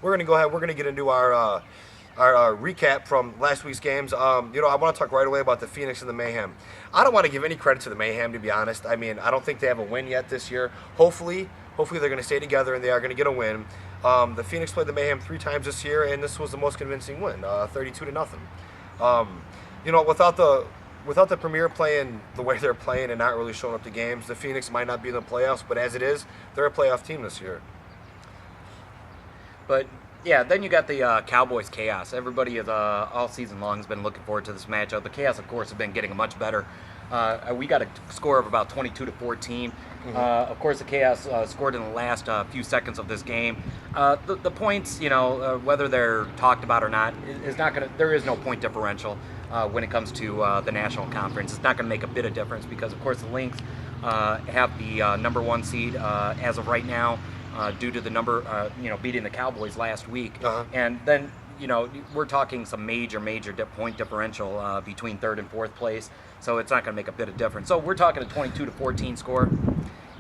we're going to go ahead. We're going to get into our recap from last week's games. I want to talk right away about the Phoenix and the Mayhem. I don't want to give any credit to the Mayhem, to be honest. I mean, I don't think they have a win yet this year. Hopefully they're going to stay together and they are going to get a win. The Phoenix played the Mayhem 3 times this year, and this was the most convincing win, 32-0. Without the Premier playing the way they're playing and not really showing up to games, the Phoenix might not be in the playoffs, but as it is, they're a playoff team this year. But yeah, then you got the Cowboys Chaos. Everybody is all season long has been looking forward to this matchup. The Chaos, of course, have been getting much better. We got a score of about 22-14. Mm-hmm. Of course, the Chaos scored in the last few seconds of this game. The points, whether they're talked about or not, is not going to. There is no point differential when it comes to the National Conference. It's not going to make a bit of difference because, of course, the Lynx have the number 1 seed as of right now. Due to the number, beating the Cowboys last week. Uh-huh. And then, we're talking some major point differential between 3rd and 4th place, so it's not going to make a bit of difference. So we're talking a 22-14 score,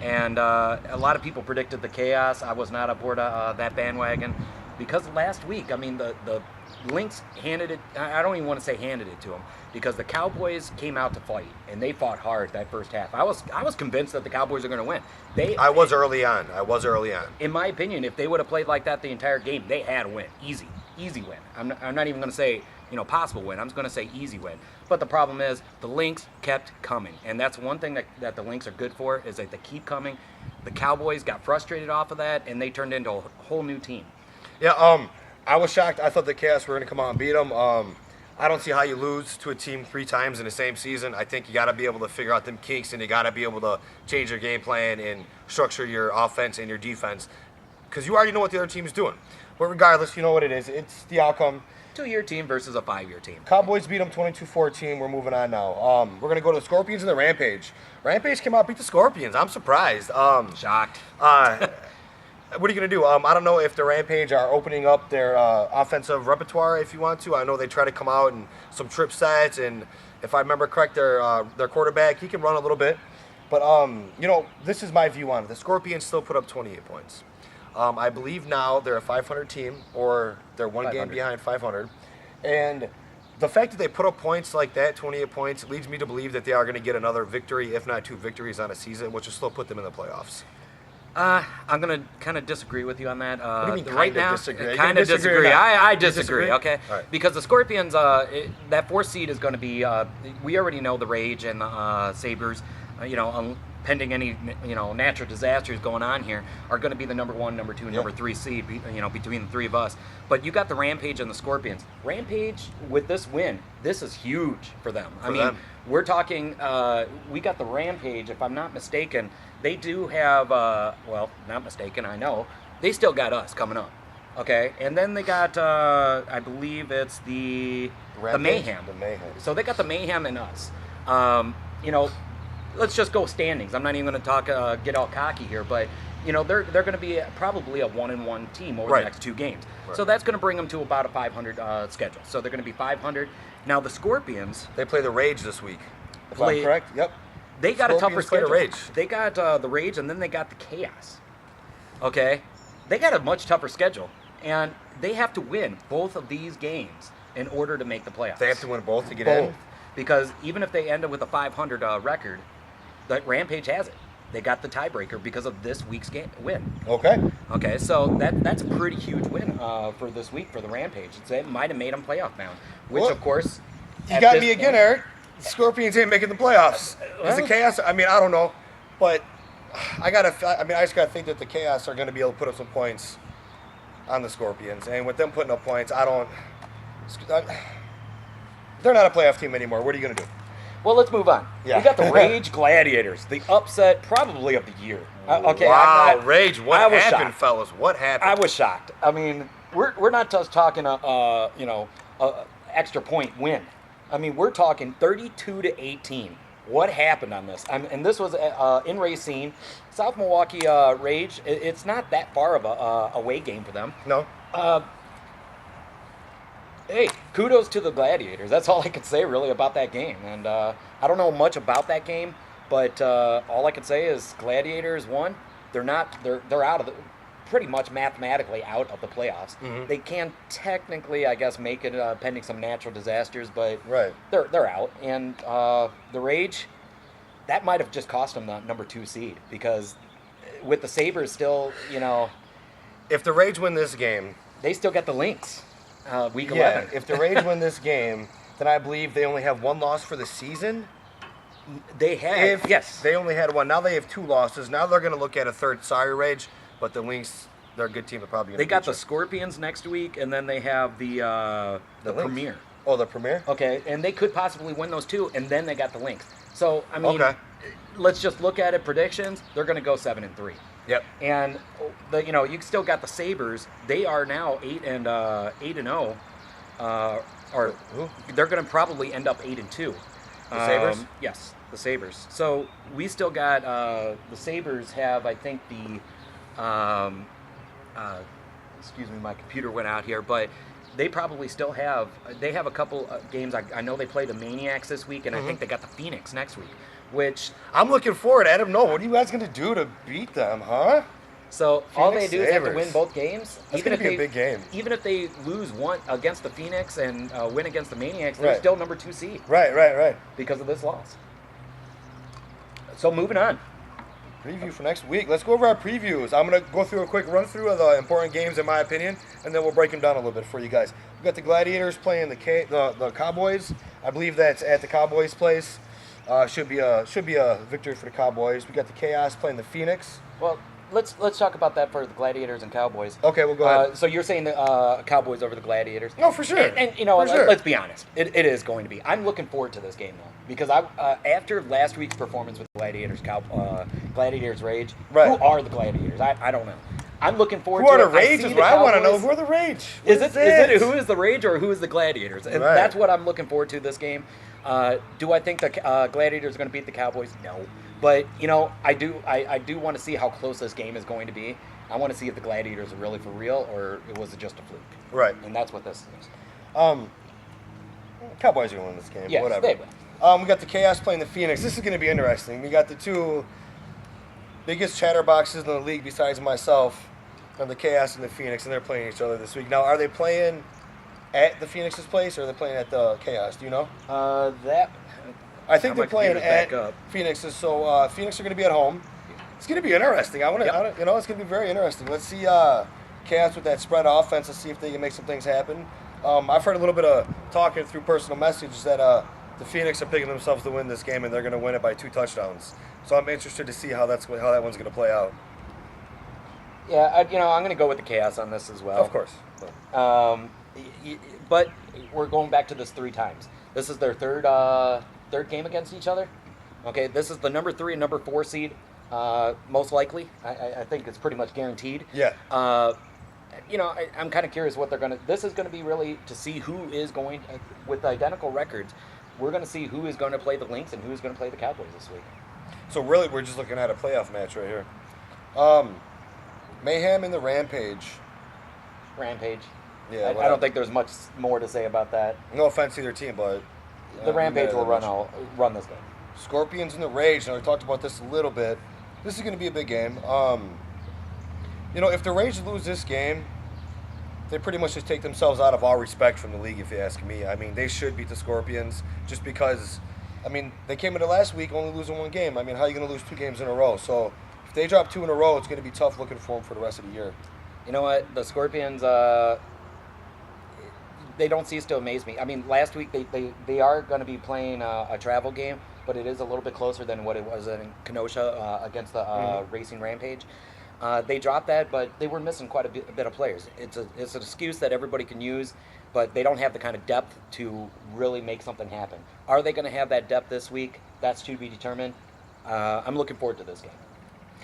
and a lot of people predicted the Chaos. I was not aboard that bandwagon because last week, I mean, the Lynx handed it, I don't even want to say handed it to them, because the Cowboys came out to fight, and they fought hard that first half. I was convinced that the Cowboys are going to win. I was early on. In my opinion, if they would have played like that the entire game, they had a win. Easy win. I'm not even going to say, possible win. I'm just going to say easy win. But the problem is the Lynx kept coming, and that's one thing that the Lynx are good for, is that they keep coming. The Cowboys got frustrated off of that, and they turned into a whole new team. Yeah, I was shocked. I thought the Chaos were going to come out and beat them. I don't see how you lose to a team 3 times in the same season. I think you got to be able to figure out them kinks, and you got to be able to change your game plan and structure your offense and your defense, because you already know what the other team is doing. But regardless, you know what it is. It's the outcome. 2-year team versus a 5-year team. Cowboys beat them 22-14. We're moving on now. We're going to go to the Scorpions and the Rampage. Rampage came out, beat the Scorpions. I'm surprised. Shocked. What are you going to do? I don't know if the Rampage are opening up their offensive repertoire if you want to. I know they try to come out and some trip sets, and if I remember correct, their quarterback, he can run a little bit. But, this is my view on it. The Scorpions still put up 28 points. I believe now they're a 500 team, or they're one game behind 500. And the fact that they put up points like that, 28 points, leads me to believe that they are going to get another victory, if not 2 victories on a season, which will still put them in the playoffs. I'm going to kind of disagree with you on that. What do you mean right now, disagree? Kind of disagree. I disagree, okay? Right. Because the Scorpions, that 4th seed is going to be, we already know the Rage and the Sabers, pending any, natural disasters going on here, are going to be the number 1, number 2, and number 3 seed, between the 3 of us. But you got the Rampage and the Scorpions. Rampage, with this win, this is huge for them. We're talking, we got the Rampage, if I'm not mistaken. They do have, not mistaken, I know. They still got us coming up, okay? And then they got, I believe it's the Mayhem. The Mayhem. So they got the Mayhem and us. Let's just go standings. I'm not even going to talk, get all cocky here, but, they're going to be probably a 1-1 team over the next 2 games. Right. So that's going to bring them to about a 500 schedule. So they're going to be 500. Now the Scorpions. They play the Rage this week, if I'm correct. Yep. They got a tougher schedule. The Rage. They got the Rage, and then they got the Chaos. Okay? They got a much tougher schedule, and they have to win both of these games in order to make the playoffs. They have to win both to get in? Because even if they end up with a 500 record, the Rampage has it. They got the tiebreaker because of this week's win. Okay, so that's a pretty huge win for this week for the Rampage. It might have made them playoff bound, which, of course... You got me again, Eric. The Scorpions ain't making the playoffs. Is the Chaos? I don't know, but I just gotta think that the Chaos are gonna be able to put up some points on the Scorpions, and with them putting up points, they're not a playoff team anymore. What are you gonna do? Well, let's move on. Yeah. We got the Rage Gladiators, the upset probably of the year. Okay. Wow, Rage! What happened, fellas? What happened? I was shocked. We're not just talking a extra point win. We're talking 32-18. What happened on this? And this was in Racine, South Milwaukee Rage. It's not that far of a away game for them. No. Hey, kudos to the Gladiators. That's all I can say really about that game. And I don't know much about that game, but all I can say is Gladiators won. They're out of the pretty much mathematically out of the playoffs. They can technically, I guess, make it pending some natural disasters, but they're out. And the Rage, that might have just cost them the number 2 seed, because with the Sabres still, if the Rage win this game, they still get the Lynx week 11. If the Rage win this game, then I believe they only have 1 loss for the season. They have, yes. They only had 1. Now they have 2 losses. Now they're going to look at a third. Sorry, Rage, but the Lynx, they're a good team. They're probably going to. They got the Scorpions next week, and then they have the Premier. Oh, the Premier. Okay, and they could possibly win those 2, and then they got the Lynx. So I mean, let's just look at it. Predictions: they're going to go 7-3. Yep. And you still got the Sabres. They are now 8-0. Or they're going to probably end up 8-2. The Sabres? Yes, the Sabres. So we still got the Sabres have, I think, the excuse me, my computer went out here, but they probably still have a couple games. I know they play the Maniacs this week, and I think they got the Phoenix next week, which I'm looking forward. Adam, what are you guys going to do to beat them, huh? So all they do is have to win both games. That's going to be a big game. Even if they lose one against the Phoenix and win against the Maniacs, they're still number 2 seed. Right. Because of this loss. So moving on. Preview for next week. Let's go over our previews. I'm going to go through a quick run through of the important games, in my opinion, and then we'll break them down a little bit for you guys. We've got the Gladiators playing the Cowboys. I believe that's at the Cowboys' place. Should be a victory for the Cowboys. We got the Chaos playing the Phoenix. Well, let's talk about that for the Gladiators and Cowboys. Okay, we'll go ahead. So you're saying the Cowboys over the Gladiators? No, for sure. And let's be honest. It is going to be. I'm looking forward to this game, though, because after last week's performance with Gladiators, Gladiators Rage, who are the Gladiators? I don't know. I'm looking forward to it. Who are the Rage is what I want to know. Who are the Rage? Is it who is the Rage or who is the Gladiators? And that's what I'm looking forward to this game. Do I think the Gladiators are going to beat the Cowboys? No. But, I do want to see how close this game is going to be. I want to see if the Gladiators are really for real or was it just a fluke. Right. And that's what this is. Cowboys are going to win this game. Yes, whatever. They will. We got the Chaos playing the Phoenix. This is going to be interesting. We got the 2 biggest chatterboxes in the league besides myself, and the Chaos and the Phoenix, and they're playing each other this week. Now, are they playing at the Phoenix's place or are they playing at the Chaos? Do you know? I think they're playing at Phoenix's. So Phoenix are going to be at home. It's going to be interesting. It's going to be very interesting. Let's see Chaos with that spread offense. Let's see if they can make some things happen. I've heard a little bit of talking through personal messages that the Phoenix are picking themselves to win this game, and they're going to win it by 2 touchdowns. So I'm interested to see how that one's going to play out. Yeah, I'm going to go with the Chaos on this as well. Of course. But we're going back to this 3 times. This is their third game against each other. Okay, this is the number 3 and number 4 seed, most likely. I think it's pretty much guaranteed. Yeah. I'm kind of curious what they're going to... This is going to be really to see who is going... with identical records, we're going to see who is going to play the Lynx and who is going to play the Cowboys this week. So really, we're just looking at a playoff match right here. Mayhem and the Rampage. Yeah, I don't think there's much more to say about that. No offense to either team, but... The Rampage will run this game. Scorpions and the Rage. Now, we talked about this a little bit. This is going to be a big game. If the Rage lose this game, they pretty much just take themselves out of all respect from the league, if you ask me. I mean, they should beat the Scorpions just because, they came into last week only losing 1 game. How are you going to lose 2 games in a row? So if they drop 2 in a row, it's going to be tough looking for them for the rest of the year. You know what? The Scorpions, they don't cease to amaze me. Last week they are going to be playing a travel game, but it is a little bit closer than what it was in Kenosha against the Racing Rampage. They dropped that, but they were missing quite a bit of players. It's an excuse that everybody can use, but they don't have the kind of depth to really make something happen. Are they going to have that depth this week? That's to be determined. I'm looking forward to this game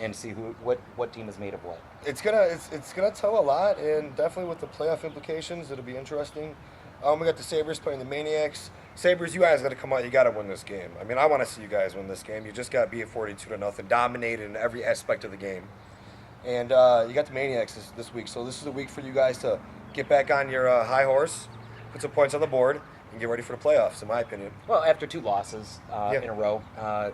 and see what team is made of what. It's gonna tell a lot, and definitely with the playoff implications, it'll be interesting. We got the Sabres playing the Maniacs. Sabres, you guys got to come out. You got to win this game. I want to see you guys win this game. You just got beat 42-0, dominated in every aspect of the game. And you got the Maniacs this week, so this is a week for you guys to get back on your high horse, put some points on the board, and get ready for the playoffs, in my opinion. Well, after 2 losses in a row,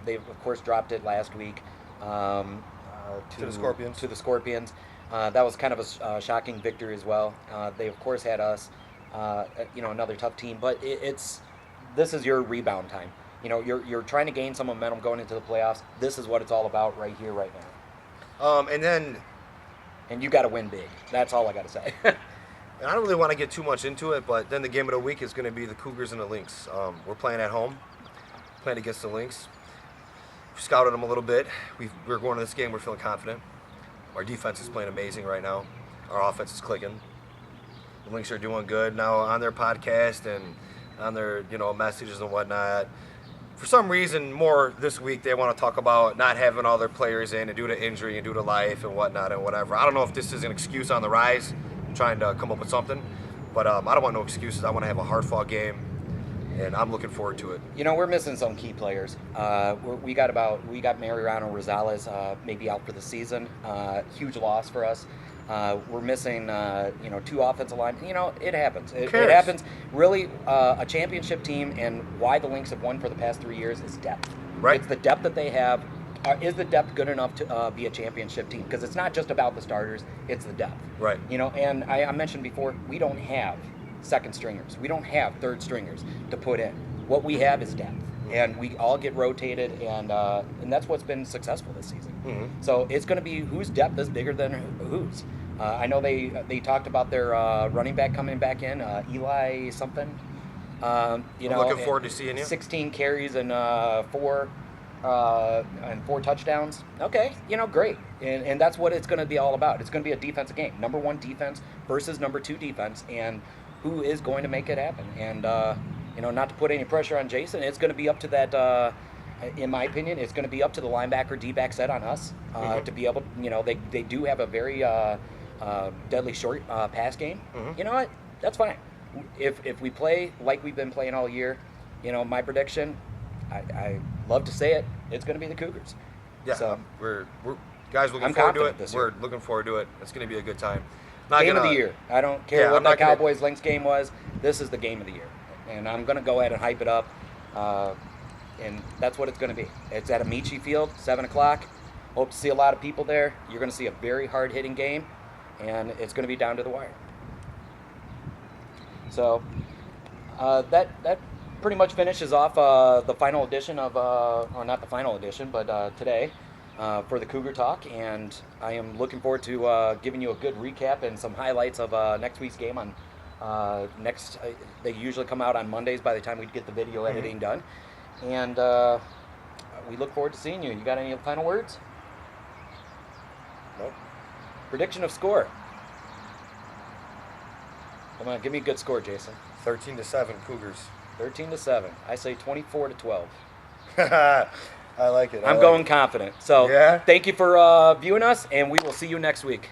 they of course dropped it last week. To the Scorpions. To the Scorpions. That was kind of a shocking victory as well. They of course had us, another tough team, but this is your rebound time. You're trying to gain some momentum going into the playoffs. This is what it's all about right here, right now. And you got to win big. That's all I got to say. And I don't really want to get too much into it, but then the game of the week is going to be the Cougars and the Lynx. We're playing at home, playing against the Lynx. We scouted them a little bit. We're going to this game. We're feeling confident. Our defense is playing amazing right now. Our offense is clicking. The Lynx are doing good now on their podcast and on their messages and whatnot. For some reason, more this week, they want to talk about not having all their players in and due to injury and due to life and whatnot and whatever. I don't know if this is an excuse on the rise. I'm trying to come up with something, but I don't want no excuses. I want to have a hard-fought game, and I'm looking forward to it. We're missing some key players. We got Mariano Rosales maybe out for the season. Huge loss for us. We're missing, 2 offensive linemen. It happens. It happens. Really, a championship team, and why the Lynx have won for the past 3 years is depth. Right. It's the depth that they have. Is the depth good enough to be a championship team? Because it's not just about the starters; it's the depth. Right. And I mentioned before, we don't have second stringers. We don't have third stringers to put in. What we have is depth, and we all get rotated, and that's what's been successful this season. Mm-hmm. So it's going to be whose depth is bigger than whose. I know they talked about their running back coming back in, Eli something. I'm looking forward to seeing you. 16 carries and 4 touchdowns. Okay, great. And that's what it's going to be all about. It's going to be a defensive game. Number 1 defense versus number 2 defense, and who is going to make it happen. And, not to put any pressure on Jason, it's going to be up to that, in my opinion, it's going to be up to the linebacker D-back set on us to be able, they do have a very deadly short pass game. Mm-hmm. You know what? That's fine. If we play like we've been playing all year, my prediction, I love to say it, it's going to be the Cougars. Yeah, so, we're guys looking I'm forward to it. this We're year. looking forward to it. It's going to be a good time. Game of the year. I don't care what I'm that Cowboys Lynx game was. This is the game of the year, and I'm going to go ahead and hype it up, and that's what it's going to be. It's at Amici Field, 7 o'clock. Hope to see a lot of people there. You're going to see a very hard-hitting game, and it's going to be down to the wire. So that pretty much finishes off the final edition of, or not the final edition, but today for the Cougar Talk, and I am looking forward to giving you a good recap and some highlights of next week's game on they usually come out on Mondays by the time we get the video editing done, and we look forward to seeing you. You got any final words? Nope. Prediction of score. Come on, give me a good score, Jason. 13-7 Cougars. 13-7. I say 24-12. I like it. I'm going confident. So yeah? Thank you for viewing us, and we will see you next week.